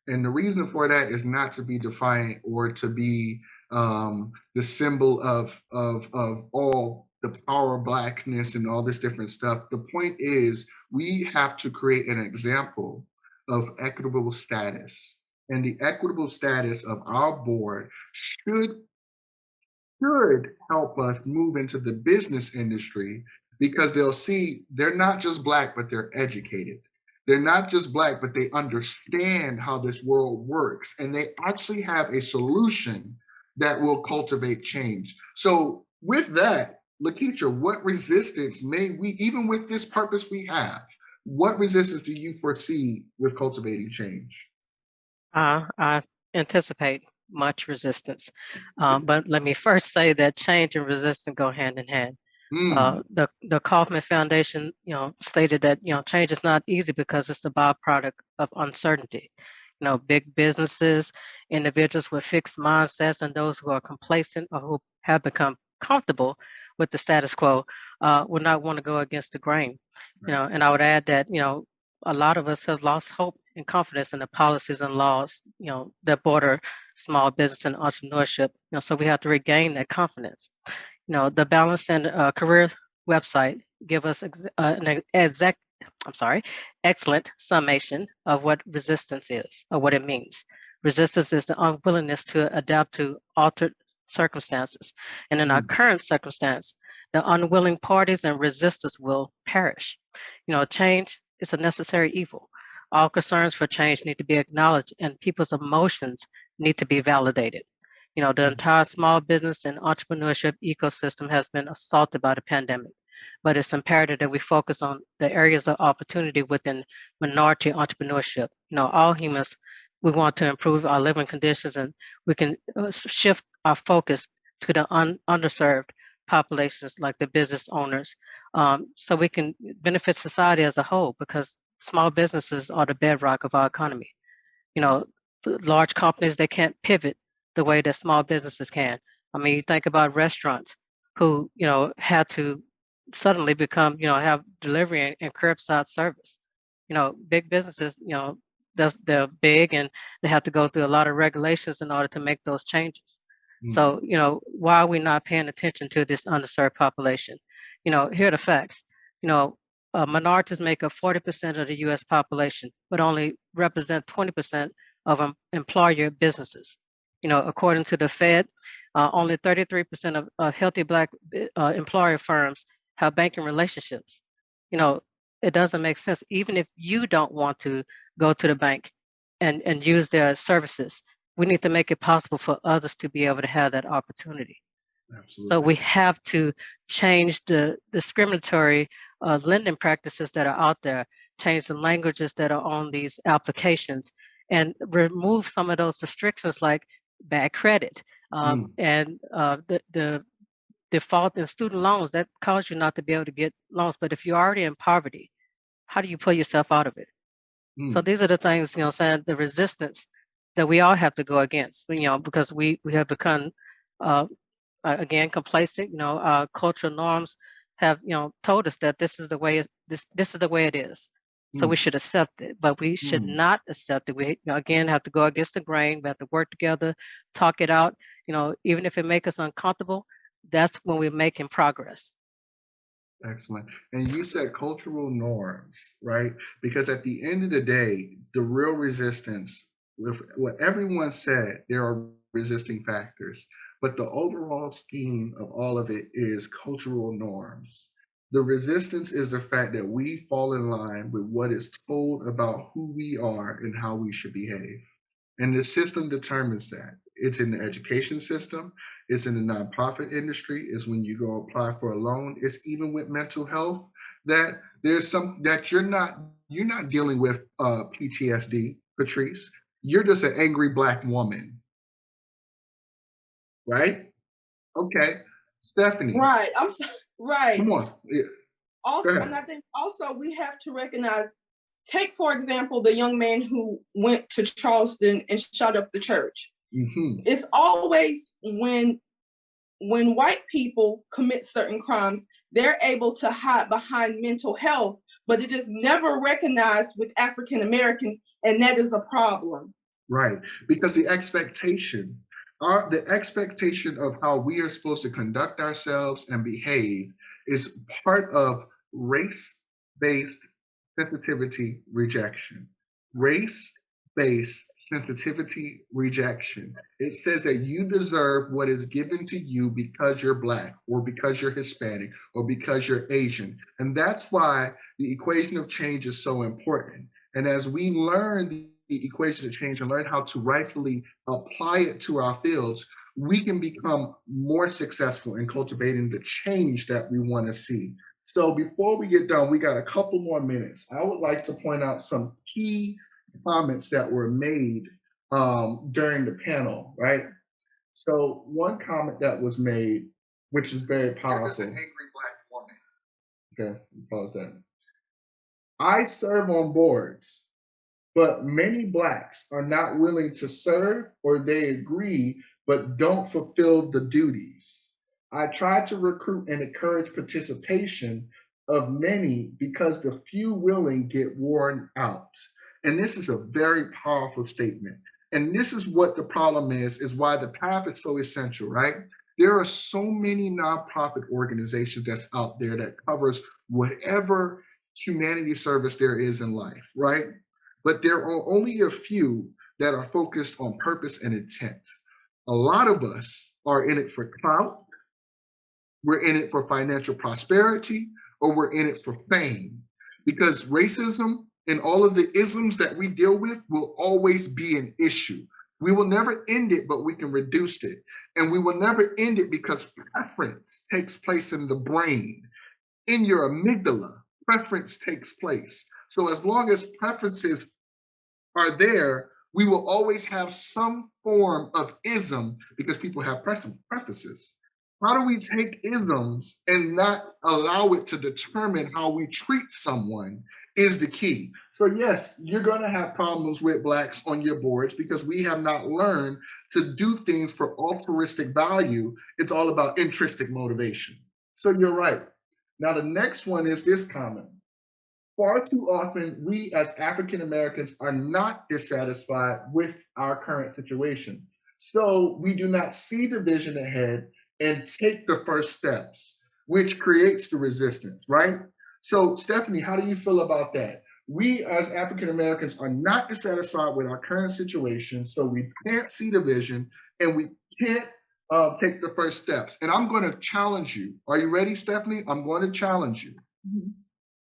Speaker 2: And the reason for that is not to be defiant or to be the symbol of all the power of Blackness and all this different stuff. The point is we have to create an example of equitable status. And the equitable status of our board should help us move into the business industry because they'll see they're not just Black, but they're educated. They're not just Black, but they understand how this world works. And they actually have a solution that will cultivate change. So with that, Laketra, what resistance may we, even with this purpose we have, what resistance do you foresee with cultivating change?
Speaker 6: I anticipate much resistance. But let me first say that change and resistance go hand in hand. The Kauffman Foundation, stated that change is not easy because it's the byproduct of uncertainty. Big businesses, individuals with fixed mindsets, and those who are complacent or who have become comfortable with the status quo will not want to go against the grain. And I would add that a lot of us have lost hope and confidence in the policies and laws that border small business and entrepreneurship. So we have to regain that confidence. The Balance and Career website give us an excellent summation of what resistance is, or what it means. Resistance is the unwillingness to adapt to altered circumstances. And in our current circumstance, the unwilling parties and resistors will perish. Change is a necessary evil. All concerns for change need to be acknowledged, and people's emotions need to be validated. The entire small business and entrepreneurship ecosystem has been assaulted by the pandemic, but it's imperative that we focus on the areas of opportunity within minority entrepreneurship. All humans, we want to improve our living conditions, and we can shift our focus to the underserved populations like the business owners, so we can benefit society as a whole, because small businesses are the bedrock of our economy. Large companies, they can't pivot the way that small businesses can. I mean, you think about restaurants who, had to suddenly become, have delivery and curbside service. Big businesses, they're big and they have to go through a lot of regulations in order to make those changes. So, why are we not paying attention to this underserved population? Here are the facts. Minorities make up 40% of the U.S. population, but only represent 20% of employer businesses. According to the Fed, only 33% of healthy Black employer firms have banking relationships. It doesn't make sense. Even if you don't want to go to the bank and use their services, we need to make it possible for others to be able to have that opportunity. Absolutely. So we have to change the discriminatory lending practices that are out there, change the languages that are on these applications, and remove some of those restrictions like bad credit and the default in student loans that cause you not to be able to get loans. But if you're already in poverty, how do you pull yourself out of it? So these are the things, saying the resistance that we all have to go against, because we have become, again, complacent. Our cultural norms have, told us that this is the way this is the way it is. So we should accept it, but we should not accept it. We, again, have to go against the grain. We have to work together, talk it out. Even if it makes us uncomfortable, that's when we're making progress.
Speaker 2: Excellent. And you said cultural norms, right? Because at the end of the day, the real resistance, with what everyone said, there are resisting factors. But the overall scheme of all of it is cultural norms. The resistance is the fact that we fall in line with what is told about who we are and how we should behave. And the system determines that. It's in the education system, it's in the nonprofit industry, it's when you go apply for a loan, it's even with mental health, that there's some that you're not dealing with PTSD, Patrice. You're just an angry Black woman. Right? Okay. Stephanie.
Speaker 5: Right. I'm sorry. Right.
Speaker 2: Come on. Yeah.
Speaker 5: Also, and I think also we have to recognize, take for example, the young man who went to Charleston and shot up the church.
Speaker 2: Mm-hmm.
Speaker 5: It's always when white people commit certain crimes, they're able to hide behind mental health, but it is never recognized with African Americans, and that is a problem.
Speaker 2: Right, because the expectation of how we are supposed to conduct ourselves and behave is part of race-based sensitivity rejection. Race-based sensitivity rejection. It says that you deserve what is given to you because you're Black or because you're Hispanic or because you're Asian. And that's why the equation of change is so important. And as we learn the equation of change and learn how to rightfully apply it to our fields, we can become more successful in cultivating the change that we want to see. So before we get done, we got a couple more minutes. I would like to point out some key comments that were made during the panel, right? So one comment that was made, which is very powerful. There's an angry Black woman. Okay, pause that. I serve on boards, but many Blacks are not willing to serve, or they agree but don't fulfill the duties. I try to recruit and encourage participation of many because the few willing get worn out. And this is a very powerful statement. And this is what the problem is why the path is so essential, right? There are so many nonprofit organizations that's out there that covers whatever humanity service there is in life, right? But there are only a few that are focused on purpose and intent. A lot of us are in it for clout, we're in it for financial prosperity, or we're in it for fame. Because racism and all of the isms that we deal with will always be an issue. We will never end it, but we can reduce it. And we will never end it because preference takes place in the brain. In your amygdala, preference takes place. So as long as preferences are there, we will always have some form of ism because people have preferences. How do we take isms and not allow it to determine how we treat someone is the key. So yes, you're going to have problems with Blacks on your boards because we have not learned to do things for altruistic value. It's all about intrinsic motivation. So you're right. Now the next one is this comment. Far too often, we as African Americans are not dissatisfied with our current situation. So we do not see the vision ahead and take the first steps, which creates the resistance, right? So Stephanie, how do you feel about that? We as African Americans are not dissatisfied with our current situation, so we can't see the vision and we can't take the first steps. And I'm going to challenge you. Are you ready, Stephanie? I'm going to challenge you. Mm-hmm.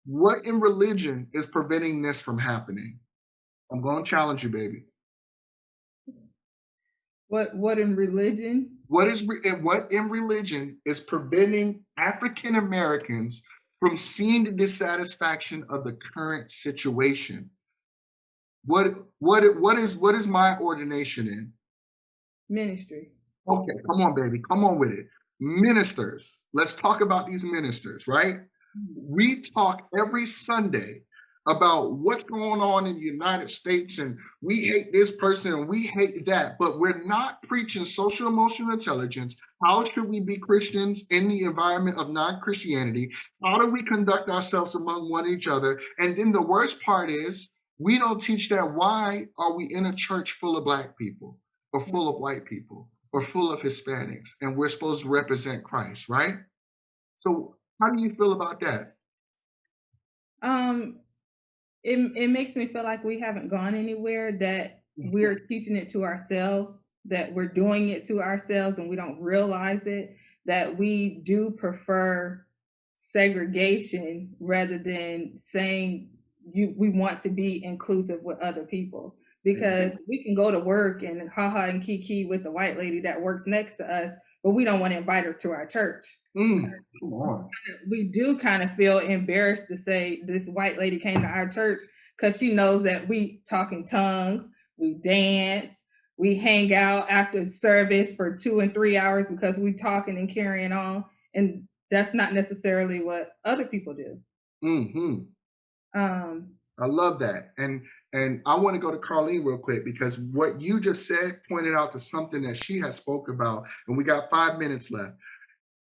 Speaker 2: What in religion is preventing this from happening? I'm going to challenge you, baby.
Speaker 4: What in religion?
Speaker 2: What in religion is preventing African Americans from seeing the dissatisfaction of the current situation? What is my ordination in?
Speaker 4: Ministry.
Speaker 2: Okay, come on, baby. Come on with it. Ministers. Let's talk about these ministers, right? We talk every Sunday about what's going on in the United States and we hate this person and we hate that, but we're not preaching social emotional intelligence. How should we be Christians in the environment of non-Christianity? How do we conduct ourselves among one each other? And then the worst part is we don't teach that. Why are we in a church full of Black people or full of white people or full of Hispanics and we're supposed to represent Christ, right? So how do you feel about that?
Speaker 4: It makes me feel like we haven't gone anywhere, that we're teaching it to ourselves. that we're doing it to ourselves and we don't realize it, that we do prefer segregation rather than saying we want to be inclusive with other people. Because we can go to work and haha and kiki with the white lady that works next to us, but we don't want to invite her to our church.
Speaker 2: Come on.
Speaker 4: We do kind of feel embarrassed to say this white lady came to our church because she knows that we talk in tongues, we dance, we hang out after service for 2 and 3 hours because we talking and carrying on. And that's not necessarily what other people do.
Speaker 2: I love that. And I want to go to Carline real quick, because what you just said pointed out to something that she has spoke about, and we got 5 minutes left.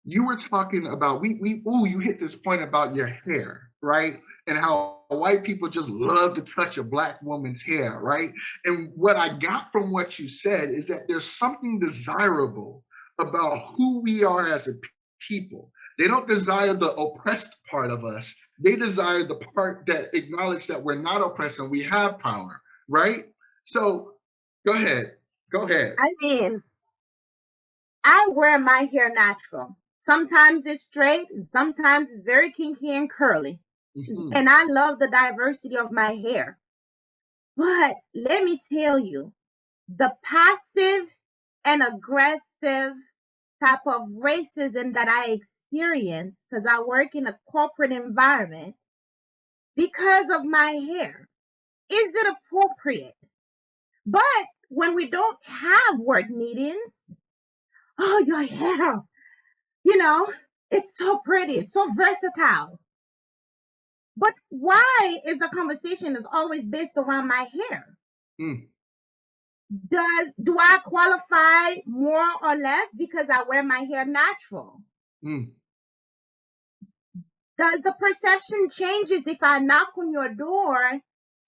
Speaker 2: You were talking about, you hit this point about your hair, right? And how white people just love to touch a Black woman's hair, right? And what I got from what you said is that there's something desirable about who we are as a people. They don't desire the oppressed part of us. They desire the part that acknowledge that we're not oppressed and we have power, right? So go ahead.
Speaker 1: I mean, I wear my hair natural. Sometimes it's straight, and sometimes it's very kinky and curly. And I love the diversity of my hair. But let me tell you, the passive and aggressive type of racism that I experience, because I work in a corporate environment, because of my hair, is it appropriate? But when we don't have work meetings, oh, your hair, it's so pretty, it's so versatile. But why is the conversation is always based around my hair? Do I qualify more or less because I wear my hair natural? Does the perception changes if I knock on your door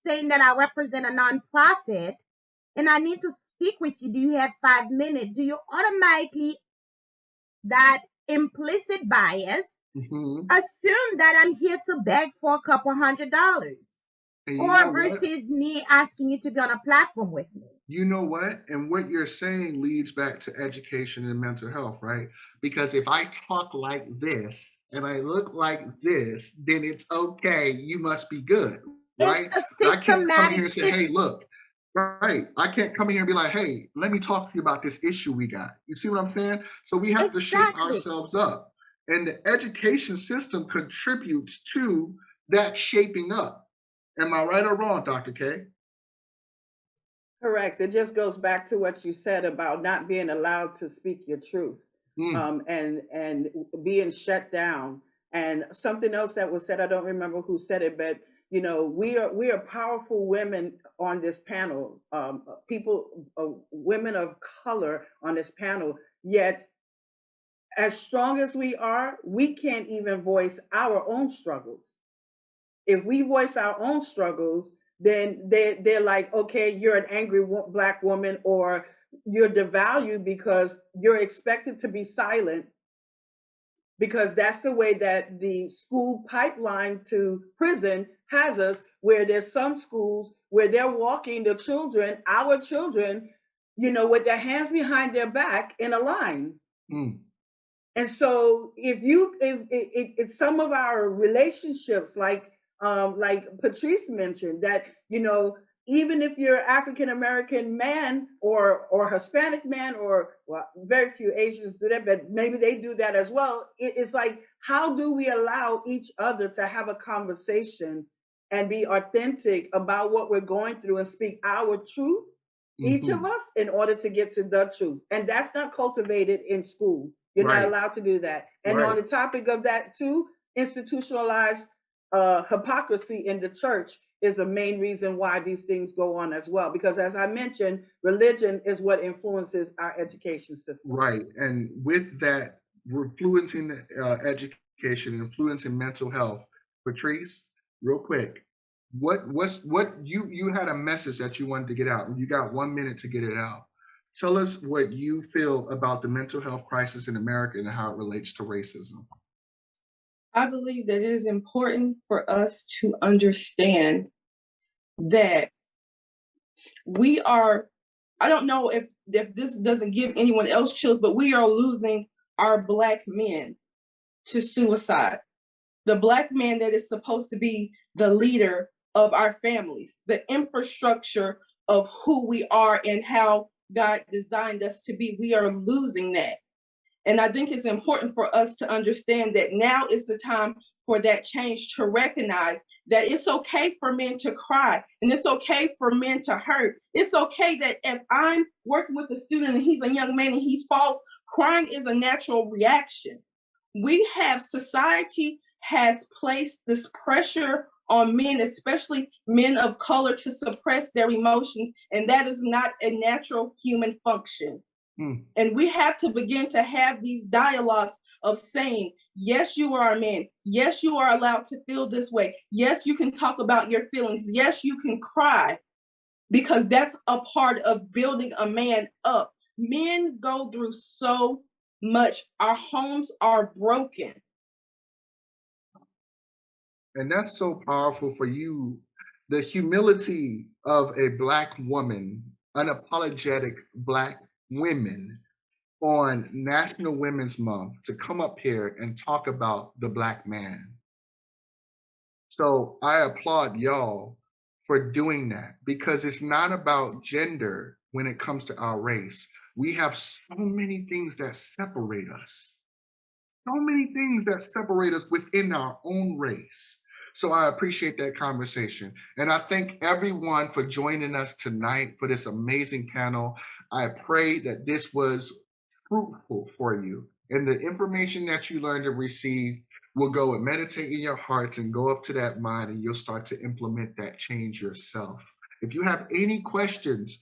Speaker 1: saying that I represent a nonprofit and I need to speak with you? Do you have 5 minutes? Do you automatically, that implicit bias, assume that I'm here to beg for a couple $100? Or versus me asking you to be on a platform with me?
Speaker 2: You know what? And what you're saying leads back to education and mental health, right? Because if I talk like this and I look like this, then it's okay. You must be good, right? I can't come here and say, hey, look, right. I can't come in here and be like, hey, let me talk to you about this issue we got. You see what I'm saying? So we have to shape ourselves up. And the education system contributes to that shaping up. Am I right or wrong, Dr. K?
Speaker 3: Correct. It just goes back to what you said about not being allowed to speak your truth, and being shut down. And something else that was said, I don't remember who said it, but we are powerful women on this panel, women of color on this panel. Yet, as strong as we are, we can't even voice our own struggles. If we voice our own struggles, then they're like, okay, you're an angry Black woman, or you're devalued because you're expected to be silent, because that's the way that the school pipeline to prison has us, where there's some schools where they're walking the children, our children, with their hands behind their back in a line. And so if some of our relationships, like Patrice mentioned, that, even if you're African-American man or Hispanic man, or very few Asians do that, but maybe they do that as well. It's like, how do we allow each other to have a conversation and be authentic about what we're going through and speak our truth, each of us, in order to get to the truth? And that's not cultivated in school. You're not allowed to do that. And on the topic of that too, institutionalized hypocrisy in the church is a main reason why these things go on as well. Because as I mentioned, religion is what influences our education system.
Speaker 2: Right. And with that, influencing education, influencing mental health. Patrice, real quick, what you had a message that you wanted to get out, and you got 1 minute to get it out. Tell us what you feel about the mental health crisis in America and how it relates to racism.
Speaker 5: I believe that it is important for us to understand that we are, I don't know if if this doesn't give anyone else chills, but we are losing our Black men to suicide. The Black man that is supposed to be the leader of our families, the infrastructure of who we are and how God designed us to be. We are losing that. And I think it's important for us to understand that now is the time for that change, to recognize that it's okay for men to cry and it's okay for men to hurt. It's okay that if I'm working with a student and he's a young man and he's false, crying is a natural reaction. Society has placed this pressure on men, especially men of color, to suppress their emotions, and that is not a natural human function. And we have to begin to have these dialogues of saying, yes, you are a man. Yes, you are allowed to feel this way. Yes, you can talk about your feelings. Yes, you can cry, because that's a part of building a man up. Men go through so much. Our homes are broken.
Speaker 2: And that's so powerful for you. The humility of a Black woman, unapologetic Black women on National Women's Month to come up here and talk about the Black man. So I applaud y'all for doing that, because it's not about gender when it comes to our race. We have so many things that separate us. So many things that separate us within our own race. So I appreciate that conversation. And I thank everyone for joining us tonight for this amazing panel. I pray that this was fruitful for you. And the information that you learned and received will go and meditate in your hearts and go up to that mind, and you'll start to implement that change yourself. If you have any questions,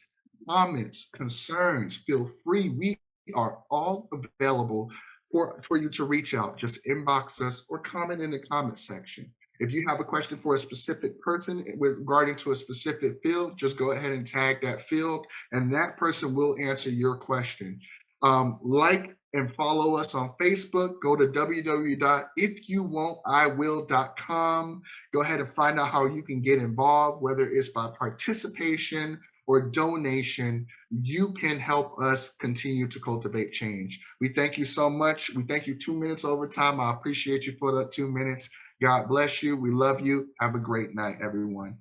Speaker 2: comments, concerns, feel free. We are all available for you to reach out. Just inbox us or comment in the comment section. If you have a question for a specific person regarding to a specific field, just go ahead and tag that field, and that person will answer your question. Like and follow us on Facebook. Go to www.ifyouwontiwill.com. Go ahead and find out how you can get involved, whether it's by participation or donation. You can help us continue to cultivate change. We thank you so much. We thank you 2 minutes over time. I appreciate you for the 2 minutes. God bless you. We love you. Have a great night, everyone.